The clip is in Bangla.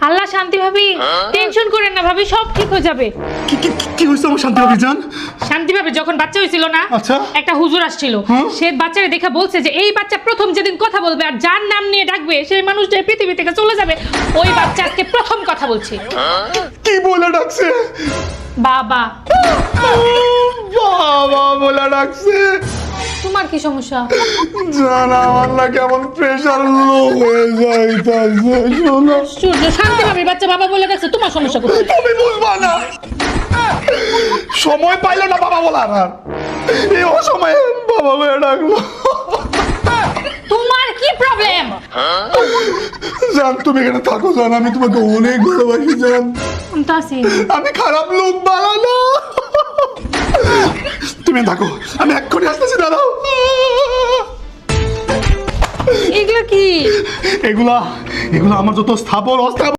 আল্লাহ শান্তি ভাবি, টেনশন করেন না ভাবি, সব ঠিক হয়ে যাবে। কি হইছে আমার শান্তি ভাবি জান? শান্তি ভাবি যখন বাচ্চা হয়েছিল না, আচ্ছা। একটা হুজুর আসছিল, সে বাচ্চারে দেখে বলছে যে এই বাচ্চা প্রথম যেদিন কথা বলবে আর যার নাম নিয়ে ডাকবে সেই মানুষটা পৃথিবী থেকে চলে যাবে। ওই বাচ্চা আজকে প্রথম কথা বলছে। কি বলে ডাকছে? বাবা। বাবা বলে ডাকছে। তোমার কি সমস্যা? জানা আমার না কেমন প্রেশার লো হয়ে যাইতাছে। শোনো সূর্য, শান্তি ভাবি বাচ্চা বাবা বলে ডাকছে, তোমার সমস্যা কোথায়? তুমি বুঝবা না, সময় পাইলো না বাবা বলার, আর এই অসময়ে বাবা বলে ডাকলো। তোমার কি প্রবলেম? জান তুমি এখানে থাকো, জান আমি তোমাকে অনেক ভালোবাসি জান। আমি তো আছি। আমি খারাপ লোক বানানো, তুমি থাকো, আমি এক্ষুনি আসতেছি, দাঁড়াও। এগুলো কি? এগুলা আমার যত স্থাবর অস্থাবর